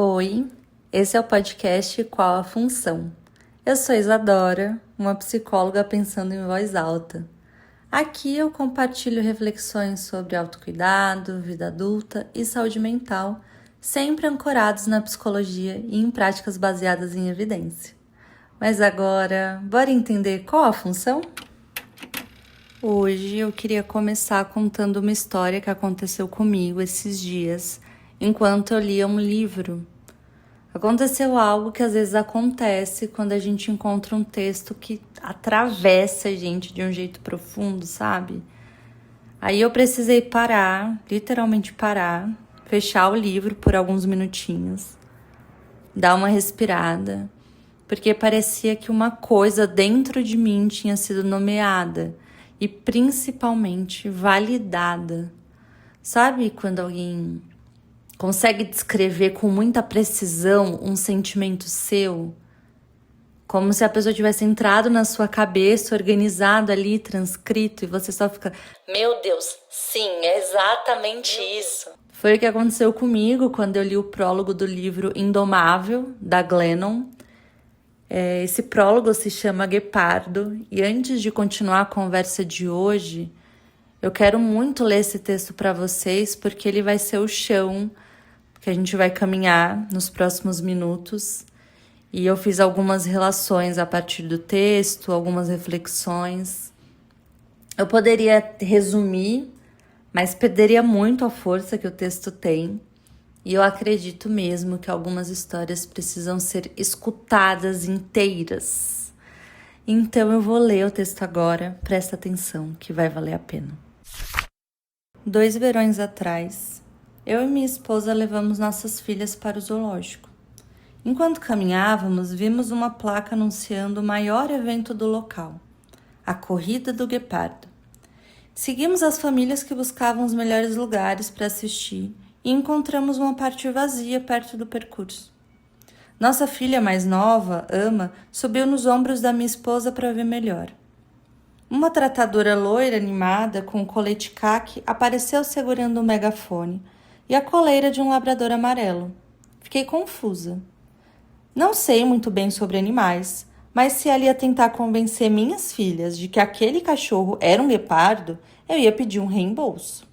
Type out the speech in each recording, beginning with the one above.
Oi, esse é o podcast Qual a Função? Eu sou Isadora, uma psicóloga pensando em voz alta. Aqui eu compartilho reflexões sobre autocuidado, vida adulta e saúde mental, sempre ancorados na psicologia e em práticas baseadas em evidência. Mas agora, bora entender qual a função? Hoje eu queria começar contando uma história que aconteceu comigo esses dias, enquanto eu lia um livro. Aconteceu algo que às vezes acontece quando a gente encontra um texto que atravessa a gente de um jeito profundo, sabe? Aí eu precisei parar, literalmente parar, fechar o livro por alguns minutinhos, dar uma respirada, porque parecia que uma coisa dentro de mim tinha sido nomeada e principalmente validada. Sabe quando alguém consegue descrever com muita precisão um sentimento seu? Como se a pessoa tivesse entrado na sua cabeça, organizado ali, transcrito, e você só fica, meu Deus, sim, é exatamente isso. Foi o que aconteceu comigo quando eu li o prólogo do livro Indomável, da Glennon. Esse prólogo se chama Guepardo, e antes de continuar a conversa de hoje, eu quero muito ler esse texto para vocês, porque ele vai ser o chão que a gente vai caminhar nos próximos minutos. E eu fiz algumas relações a partir do texto, algumas reflexões. Eu poderia resumir, mas perderia muito a força que o texto tem. E eu acredito mesmo que algumas histórias precisam ser escutadas inteiras. Então eu vou ler o texto agora, presta atenção, que vai valer a pena. 2 verões atrás, eu e minha esposa levamos nossas filhas para o zoológico. Enquanto caminhávamos, vimos uma placa anunciando o maior evento do local, a Corrida do Guepardo. Seguimos as famílias que buscavam os melhores lugares para assistir e encontramos uma parte vazia perto do percurso. Nossa filha mais nova, Ama, subiu nos ombros da minha esposa para ver melhor. Uma tratadora loira animada com um colete caque apareceu segurando um megafone e a coleira de um labrador amarelo. Fiquei confusa. Não sei muito bem sobre animais, mas se ela ia tentar convencer minhas filhas de que aquele cachorro era um guepardo, eu ia pedir um reembolso.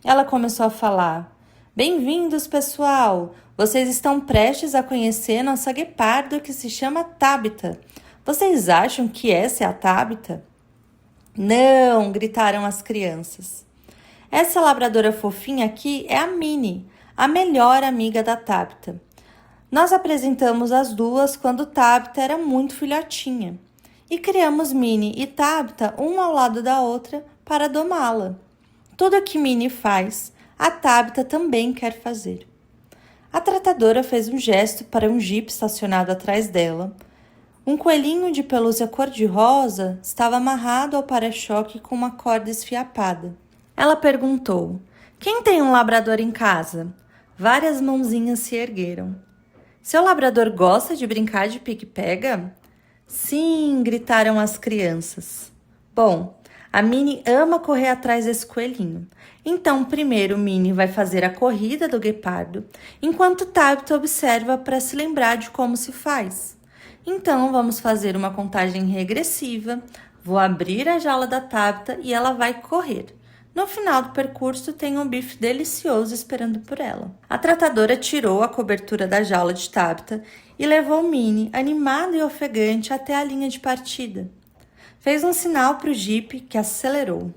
Ela começou a falar: "Bem-vindos, pessoal! Vocês estão prestes a conhecer nossa guepardo que se chama Tabita. Vocês acham que essa é a Tabita?" "Não!" gritaram as crianças. "Essa labradora fofinha aqui é a Minnie, a melhor amiga da Tabita. Nós apresentamos as duas quando Tabita era muito filhotinha e criamos Minnie e Tabita um ao lado da outra para domá-la. Tudo que Minnie faz, a Tabita também quer fazer." A tratadora fez um gesto para um jipe estacionado atrás dela. Um coelhinho de pelúcia cor-de-rosa estava amarrado ao para-choque com uma corda esfiapada. Ela perguntou: "Quem tem um labrador em casa?" Várias mãozinhas se ergueram. "Seu labrador gosta de brincar de pique-pega?" "Sim!" gritaram as crianças. "Bom, a Minnie ama correr atrás desse coelhinho. Então, primeiro Minnie vai fazer a corrida do guepardo, enquanto Tabita observa para se lembrar de como se faz. Então, vamos fazer uma contagem regressiva. Vou abrir a jaula da Tabita e ela vai correr. No final do percurso, tem um bife delicioso esperando por ela." A tratadora tirou a cobertura da jaula de Tabita e levou Minnie, animada e ofegante, até a linha de partida. Fez um sinal para o jipe, que acelerou.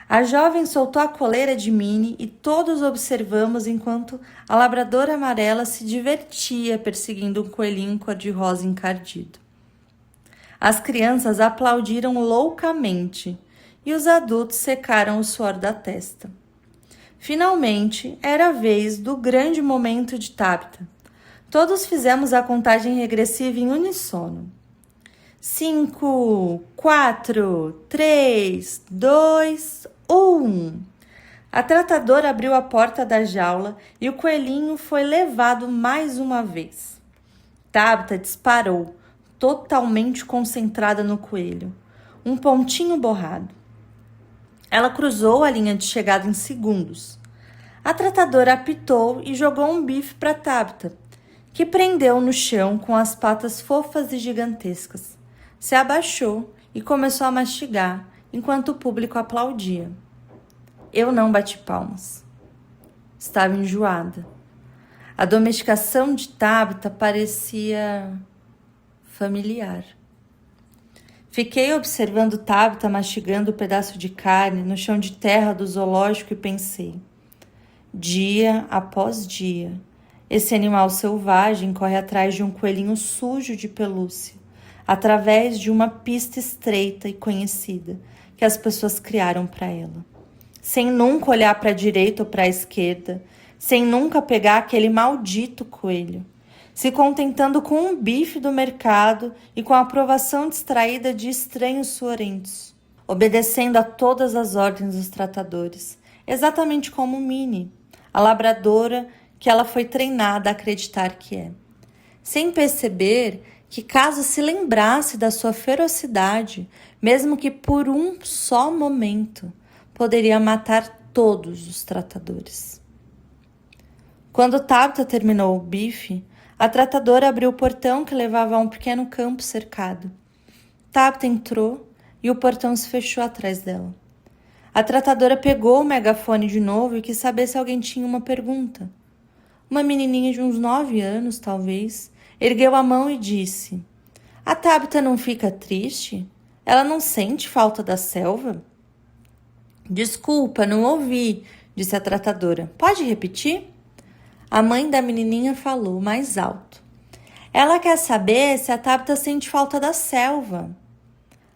A jovem soltou a coleira de Minnie e todos observamos enquanto a labradora amarela se divertia perseguindo um coelhinho cor-de-rosa encardido. As crianças aplaudiram loucamente e os adultos secaram o suor da testa. Finalmente, era a vez do grande momento de Tabita. Todos fizemos a contagem regressiva em uníssono. 5, 4, 3, 2, 1. A tratadora abriu a porta da jaula e o coelhinho foi levado mais uma vez. Tabita disparou, totalmente concentrada no coelho, um pontinho borrado. Ela cruzou a linha de chegada em segundos. A tratadora apitou e jogou um bife para Tabita, que prendeu no chão com as patas fofas e gigantescas. Se abaixou e começou a mastigar, enquanto o público aplaudia. Eu não bati palmas. Estava enjoada. A domesticação de Tabita parecia familiar. Fiquei observando Tabita mastigando o pedaço de carne no chão de terra do zoológico e pensei: dia após dia, esse animal selvagem corre atrás de um coelhinho sujo de pelúcia, através de uma pista estreita e conhecida que as pessoas criaram para ela, sem nunca olhar para a direita ou para a esquerda, sem nunca pegar aquele maldito coelho, se contentando com um bife do mercado e com a aprovação distraída de estranhos suorentos, obedecendo a todas as ordens dos tratadores, exatamente como Minnie, a labradora que ela foi treinada a acreditar que é, sem perceber que caso se lembrasse da sua ferocidade, mesmo que por um só momento, poderia matar todos os tratadores. Quando Tabita terminou o bife, a tratadora abriu o portão que levava a um pequeno campo cercado. Tabita entrou e o portão se fechou atrás dela. A tratadora pegou o megafone de novo e quis saber se alguém tinha uma pergunta. Uma menininha de uns 9 anos, talvez, ergueu a mão e disse: a Tabita não fica triste? Ela não sente falta da selva? Desculpa, não ouvi, disse a tratadora. Pode repetir? A mãe da menininha falou mais alto. Ela quer saber se a Tabita sente falta da selva.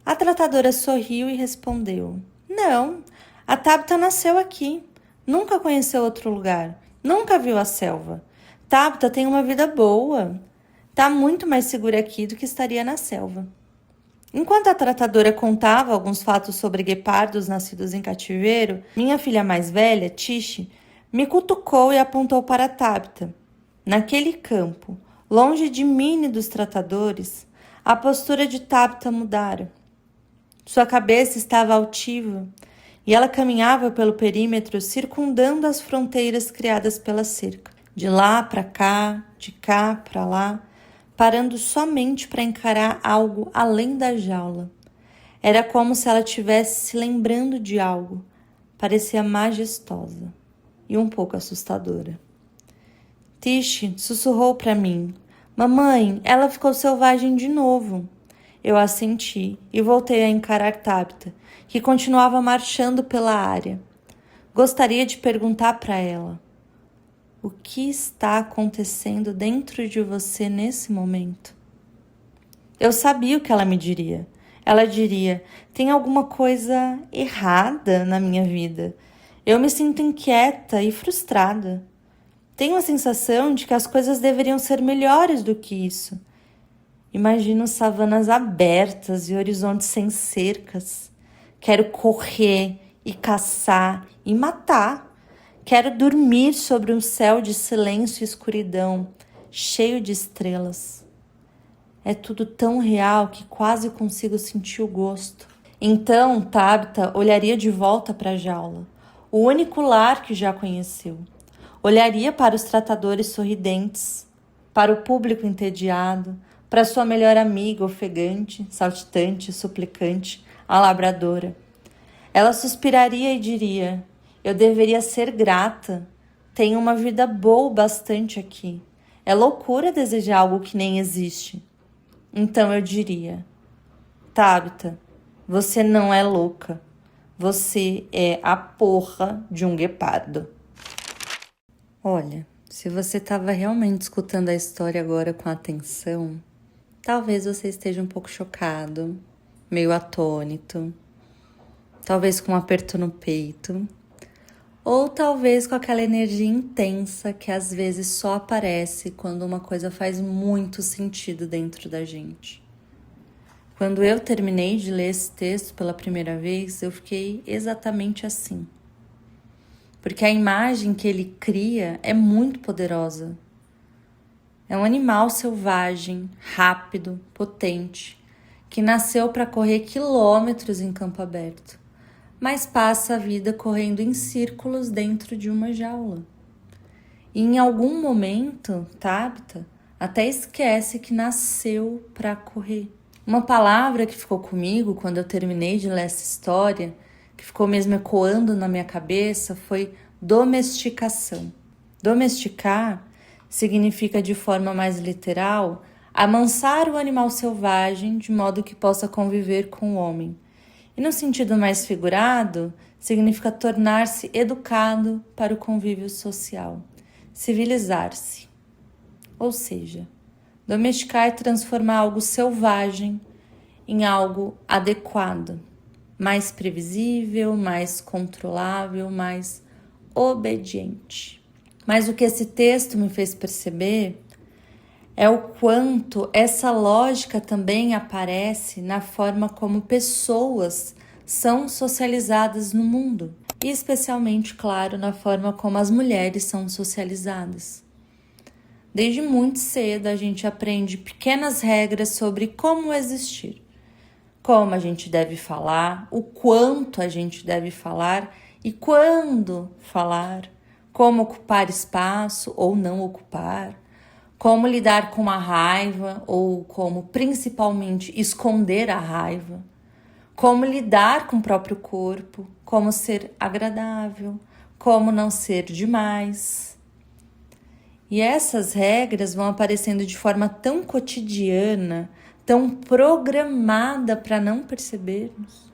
A tratadora sorriu e respondeu: não, a Tabita nasceu aqui. Nunca conheceu outro lugar. Nunca viu a selva. Tabita tem uma vida boa. Está muito mais segura aqui do que estaria na selva. Enquanto a tratadora contava alguns fatos sobre guepardos nascidos em cativeiro, minha filha mais velha, Tishi, me cutucou e apontou para Tabita. Naquele campo, longe de Minnie e dos tratadores, a postura de Tabita mudara. Sua cabeça estava altiva e ela caminhava pelo perímetro circundando as fronteiras criadas pela cerca, de lá para lá, parando somente para encarar algo além da jaula. Era como se ela estivesse se lembrando de algo. Parecia majestosa e um pouco assustadora. Tishi sussurrou para mim: mamãe, ela ficou selvagem de novo. Eu assenti e voltei a encarar Tabita, que continuava marchando pela área. Gostaria de perguntar para ela: o que está acontecendo dentro de você nesse momento? Eu sabia o que ela me diria. Ela diria: tem alguma coisa errada na minha vida. Eu me sinto inquieta e frustrada. Tenho a sensação de que as coisas deveriam ser melhores do que isso. Imagino savanas abertas e horizontes sem cercas. Quero correr e caçar e matar. Quero dormir sobre um céu de silêncio e escuridão, cheio de estrelas. É tudo tão real que quase consigo sentir o gosto. Então, Tabita olharia de volta para a jaula, o único lar que já conheceu. Olharia para os tratadores sorridentes, para o público entediado, para sua melhor amiga ofegante, saltitante, suplicante, a labradora. Ela suspiraria e diria: eu deveria ser grata. Tenho uma vida boa o bastante aqui. É loucura desejar algo que nem existe. Então eu diria: Tabita, você não é louca. Você é a porra de um guepardo. Olha, se você estava realmente escutando a história agora com atenção, talvez você esteja um pouco chocado, meio atônito, talvez com um aperto no peito, ou talvez com aquela energia intensa que às vezes só aparece quando uma coisa faz muito sentido dentro da gente. Quando eu terminei de ler esse texto pela primeira vez, eu fiquei exatamente assim. Porque a imagem que ele cria é muito poderosa. É um animal selvagem, rápido, potente, que nasceu para correr quilômetros em campo aberto, mas passa a vida correndo em círculos dentro de uma jaula. E em algum momento, Tabita até esquece que nasceu para correr. Uma palavra que ficou comigo quando eu terminei de ler essa história, que ficou mesmo ecoando na minha cabeça, foi domesticação. Domesticar significa, de forma mais literal, amansar o animal selvagem de modo que possa conviver com o homem. E no sentido mais figurado, significa tornar-se educado para o convívio social, civilizar-se. Ou seja, domesticar é transformar algo selvagem em algo adequado, mais previsível, mais controlável, mais obediente. Mas o que esse texto me fez perceber é o quanto essa lógica também aparece na forma como pessoas são socializadas no mundo, e especialmente, claro, na forma como as mulheres são socializadas. Desde muito cedo a gente aprende pequenas regras sobre como existir, como a gente deve falar, o quanto a gente deve falar e quando falar, como ocupar espaço ou não ocupar, como lidar com a raiva ou como principalmente esconder a raiva, como lidar com o próprio corpo, como ser agradável, como não ser demais. E essas regras vão aparecendo de forma tão cotidiana, tão programada para não percebermos,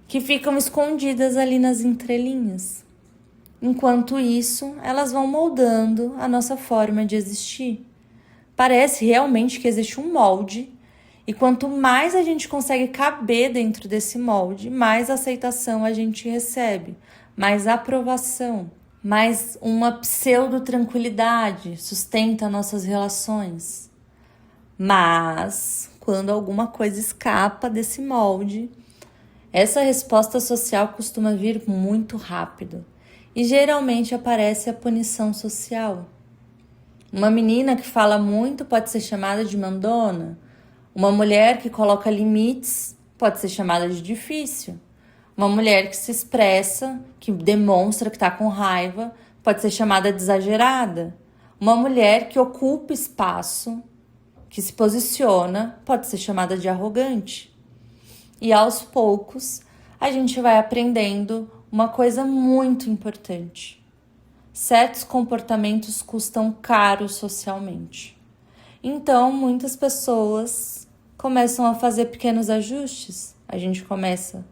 que ficam escondidas ali nas entrelinhas. Enquanto isso, elas vão moldando a nossa forma de existir. Parece realmente que existe um molde, e quanto mais a gente consegue caber dentro desse molde, mais aceitação a gente recebe, mais aprovação, mais uma pseudo-tranquilidade sustenta nossas relações. Mas, quando alguma coisa escapa desse molde, essa resposta social costuma vir muito rápido e geralmente aparece a punição social. Uma menina que fala muito pode ser chamada de mandona. Uma mulher que coloca limites pode ser chamada de difícil. Uma mulher que se expressa, que demonstra que está com raiva, pode ser chamada de exagerada. Uma mulher que ocupa espaço, que se posiciona, pode ser chamada de arrogante. E aos poucos, a gente vai aprendendo uma coisa muito importante. Certos comportamentos custam caro socialmente. Então, muitas pessoas começam a fazer pequenos ajustes. A gente começa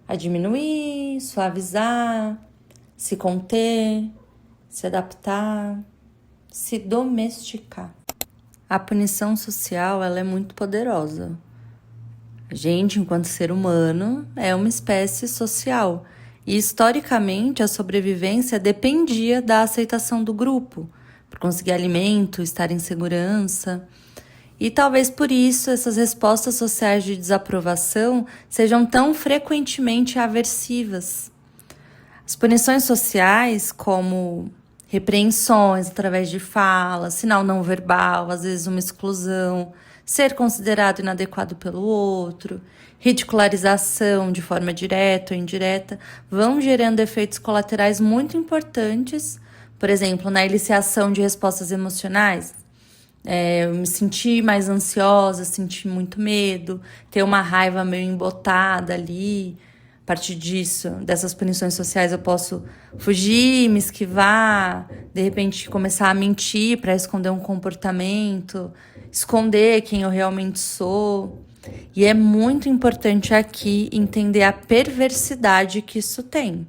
a diminuir, suavizar, se conter, se adaptar, se domesticar. A punição social, ela é muito poderosa. A gente, enquanto ser humano, é uma espécie social. E, historicamente, a sobrevivência dependia da aceitação do grupo, por conseguir alimento, estar em segurança. E talvez por isso essas respostas sociais de desaprovação sejam tão frequentemente aversivas. As punições sociais, como repreensões através de fala, sinal não verbal, às vezes uma exclusão, ser considerado inadequado pelo outro, ridicularização de forma direta ou indireta, vão gerando efeitos colaterais muito importantes, por exemplo, na eliciação de respostas emocionais. Eu me senti mais ansiosa, senti muito medo, ter uma raiva meio embotada ali. A partir disso, dessas punições sociais, eu posso fugir, me esquivar, de repente começar a mentir para esconder um comportamento, esconder quem eu realmente sou. E é muito importante aqui entender a perversidade que isso tem.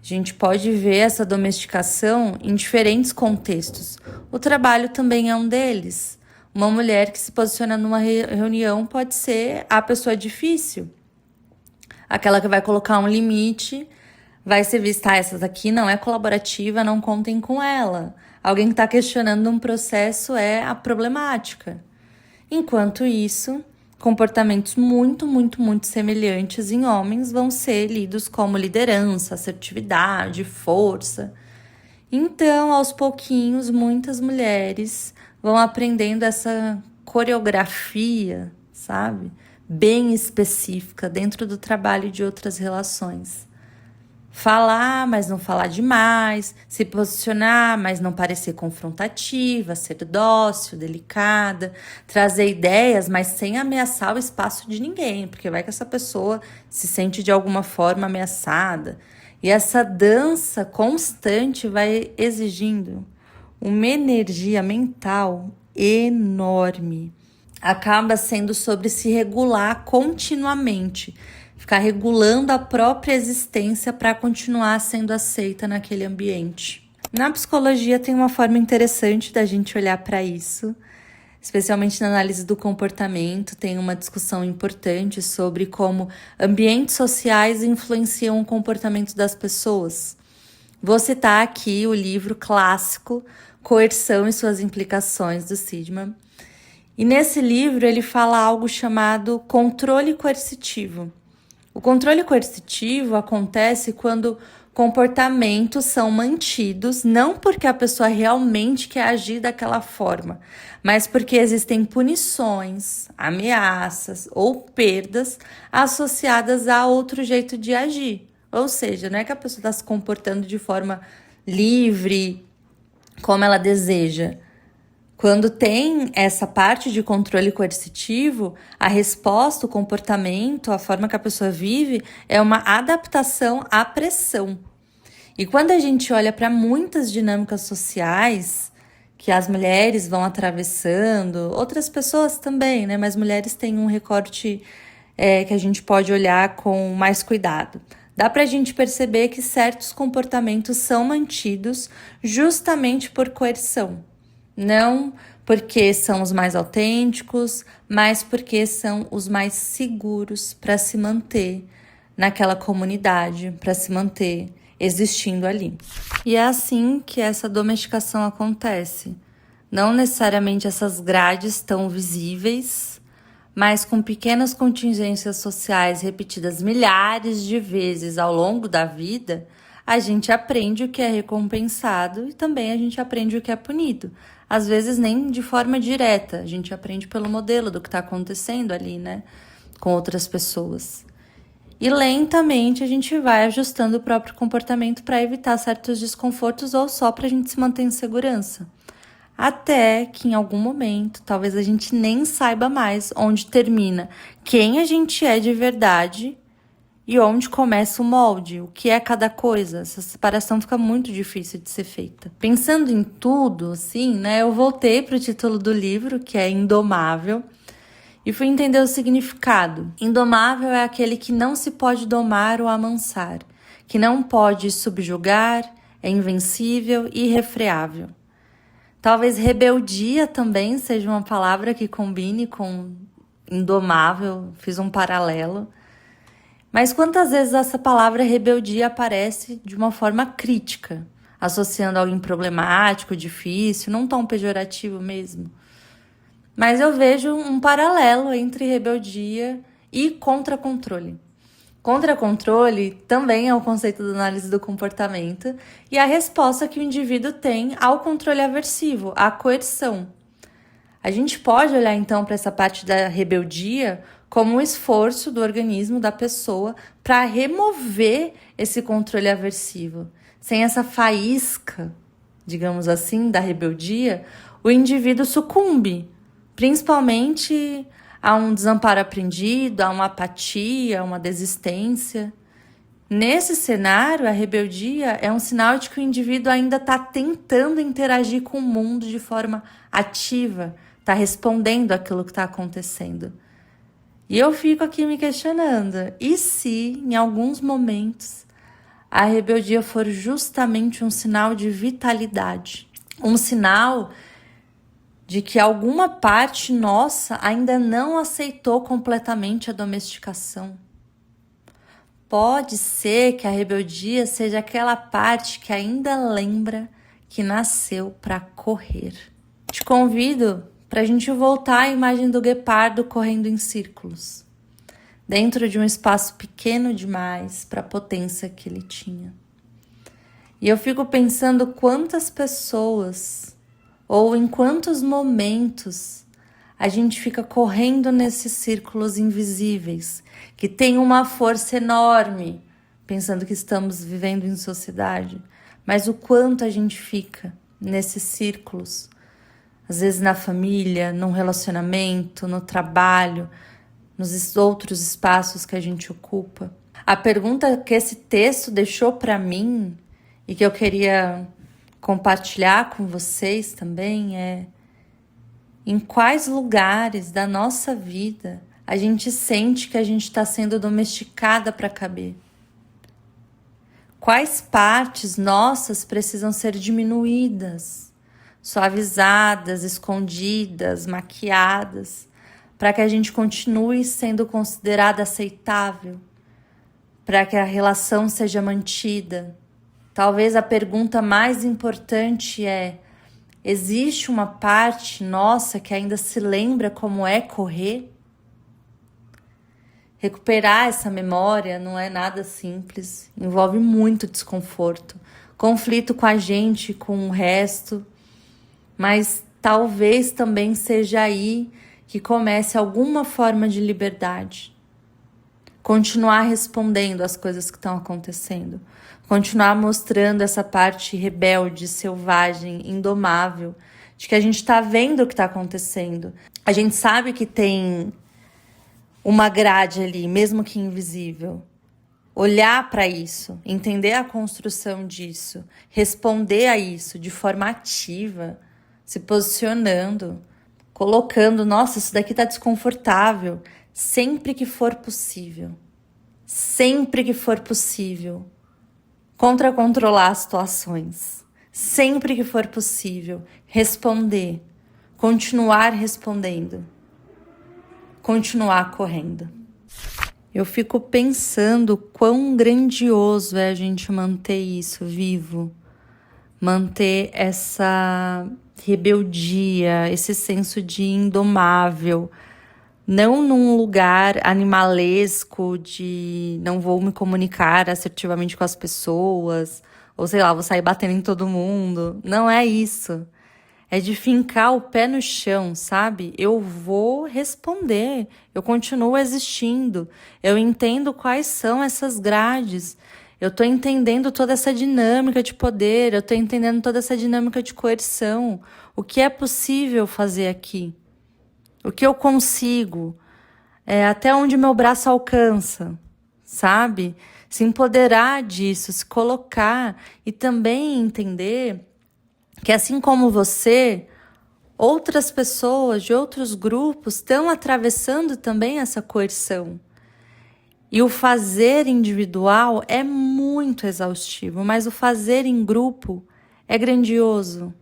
A gente pode ver essa domesticação em diferentes contextos. O trabalho também é um deles. Uma mulher que se posiciona numa reunião pode ser a pessoa difícil. Aquela que vai colocar um limite, vai ser vista, essa daqui não é colaborativa, não contem com ela. Alguém que está questionando um processo é a problemática. Enquanto isso, comportamentos muito semelhantes em homens vão ser lidos como liderança, assertividade, força. Então, aos pouquinhos, muitas mulheres vão aprendendo essa coreografia, sabe? bem específica dentro do trabalho e de outras relações. Falar, mas não falar demais, se posicionar, mas não parecer confrontativa, ser dócil, delicada, trazer ideias, mas sem ameaçar o espaço de ninguém, porque vai que essa pessoa se sente de alguma forma ameaçada. E essa dança constante vai exigindo uma energia mental enorme. Acaba sendo sobre se regular continuamente, ficar regulando a própria existência para continuar sendo aceita naquele ambiente. Na psicologia tem uma forma interessante da gente olhar para isso, especialmente na análise do comportamento. Tem uma discussão importante sobre como ambientes sociais influenciam o comportamento das pessoas. Vou citar aqui o livro clássico Coerção e suas implicações, do Seligman. E nesse livro ele fala algo chamado controle coercitivo. O controle coercitivo acontece quando comportamentos são mantidos, não porque a pessoa realmente quer agir daquela forma, mas porque existem punições, ameaças ou perdas associadas a outro jeito de agir. Ou seja, não é que a pessoa está se comportando de forma livre, como ela deseja. Quando tem essa parte de controle coercitivo, a resposta, o comportamento, a forma que a pessoa vive é uma adaptação à pressão. E quando a gente olha para muitas dinâmicas sociais que as mulheres vão atravessando, outras pessoas também, né? Mas mulheres têm um recorte que a gente pode olhar com mais cuidado. Dá para a gente perceber que certos comportamentos são mantidos justamente por coerção. Não porque são os mais autênticos, mas porque são os mais seguros para se manter naquela comunidade, para se manter existindo ali. E é assim que essa domesticação acontece. Não necessariamente essas grades tão visíveis, mas com pequenas contingências sociais repetidas milhares de vezes ao longo da vida, a gente aprende o que é recompensado e também a gente aprende o que é punido. Às vezes nem de forma direta, a gente aprende pelo modelo do que está acontecendo ali, né, com outras pessoas. E lentamente a gente vai ajustando o próprio comportamento para evitar certos desconfortos ou só para a gente se manter em segurança. Até que em algum momento, talvez a gente nem saiba mais onde termina quem a gente é de verdade e onde começa o molde, o que é cada coisa. Essa separação fica muito difícil de ser feita. Pensando em tudo, assim, né, eu voltei para o título do livro, que é Indomável, e fui entender o significado. Indomável é aquele que não se pode domar ou amansar, que não pode subjugar, é invencível e irrefreável. Talvez rebeldia também seja uma palavra que combine com indomável, fiz um paralelo. Mas quantas vezes essa palavra rebeldia aparece de uma forma crítica, associando alguém problemático, difícil, não tão pejorativo mesmo. Mas eu vejo um paralelo entre rebeldia e contra-controle. Contra-controle também é o conceito da análise do comportamento e a resposta que o indivíduo tem ao controle aversivo, à coerção. A gente pode olhar então para essa parte da rebeldia como um esforço do organismo da pessoa para remover esse controle aversivo. Sem essa faísca, digamos assim, da rebeldia, o indivíduo sucumbe, principalmente a um desamparo aprendido, a uma apatia, a uma desistência. Nesse cenário, a rebeldia é um sinal de que o indivíduo ainda está tentando interagir com o mundo de forma ativa, está respondendo àquilo que está acontecendo. E eu fico aqui me questionando, e se, em alguns momentos, a rebeldia for justamente um sinal de vitalidade, um sinal de que alguma parte nossa ainda não aceitou completamente a domesticação? Pode ser que a rebeldia seja aquela parte que ainda lembra que nasceu para correr. Te convido para a gente voltar à imagem do guepardo correndo em círculos, dentro de um espaço pequeno demais para a potência que ele tinha. E eu fico pensando quantas pessoas ou em quantos momentos a gente fica correndo nesses círculos invisíveis, que tem uma força enorme, pensando que estamos vivendo em sociedade, mas o quanto a gente fica nesses círculos, às vezes na família, num relacionamento, no trabalho, nos outros espaços que a gente ocupa. A pergunta que esse texto deixou para mim e que eu queria compartilhar com vocês também é: em quais lugares da nossa vida a gente sente que a gente está sendo domesticada para caber? Quais partes nossas precisam ser diminuídas, suavizadas, escondidas, maquiadas, para que a gente continue sendo considerada aceitável, para que a relação seja mantida? Talvez a pergunta mais importante é: existe uma parte nossa que ainda se lembra como é correr? Recuperar essa memória não é nada simples, envolve muito desconforto, conflito com a gente, com o resto, mas talvez também seja aí que comece alguma forma de liberdade. Continuar respondendo às coisas que estão acontecendo, continuar mostrando essa parte rebelde, selvagem, indomável, de que a gente está vendo o que está acontecendo. A gente sabe que tem uma grade ali, mesmo que invisível. Olhar para isso, entender a construção disso, responder a isso de forma ativa, se posicionando, colocando: nossa, isso daqui está desconfortável, sempre que for possível. Sempre que for possível. Controlar as situações. Sempre que for possível. Responder. Continuar respondendo. Continuar correndo. Eu fico pensando quão grandioso é a gente manter isso vivo. Manter essa rebeldia, esse senso de indomável. Não num lugar animalesco de não vou me comunicar assertivamente com as pessoas, ou sei lá, vou sair batendo em todo mundo. Não é isso. É de fincar o pé no chão, sabe? Eu vou responder, eu continuo existindo, eu entendo quais são essas grades, eu tô entendendo toda essa dinâmica de poder, eu tô entendendo toda essa dinâmica de coerção, o que é possível fazer aqui, o que eu consigo, até onde meu braço alcança, sabe? Se empoderar disso, se colocar e também entender que, assim como você, outras pessoas de outros grupos estão atravessando também essa coerção. E o fazer individual é muito exaustivo, mas o fazer em grupo é grandioso.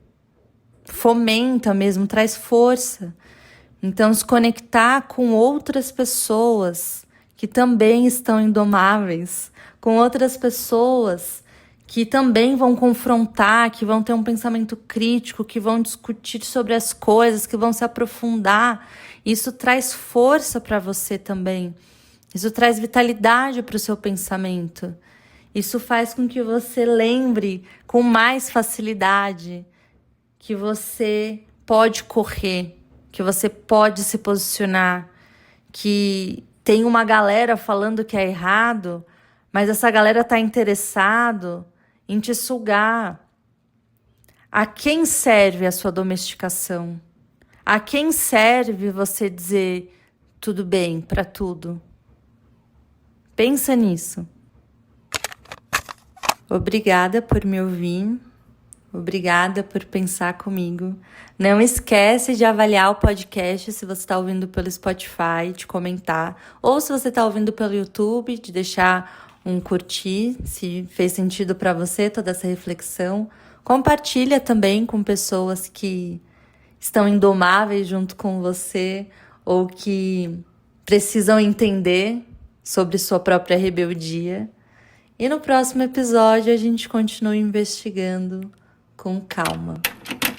Fomenta mesmo, traz força. Então, se conectar com outras pessoas que também estão indomáveis, com outras pessoas que também vão confrontar, que vão ter um pensamento crítico, que vão discutir sobre as coisas, que vão se aprofundar. Isso traz força para você também. Isso traz vitalidade para o seu pensamento. Isso faz com que você lembre com mais facilidade que você pode correr, que você pode se posicionar, que tem uma galera falando que é errado, mas essa galera está interessado em te sugar. A quem serve a sua domesticação? A quem serve você dizer tudo bem para tudo? Pensa nisso. Obrigada por me ouvir. Obrigada por pensar comigo. Não esquece de avaliar o podcast se você está ouvindo pelo Spotify, de comentar. Ou se você está ouvindo pelo YouTube, de deixar um curtir, se fez sentido para você toda essa reflexão. Compartilha também com pessoas que estão indomáveis junto com você ou que precisam entender sobre sua própria rebeldia. E no próximo episódio a gente continua investigando com calma.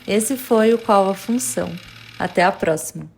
Esse foi o Qual a Função. Até a próxima!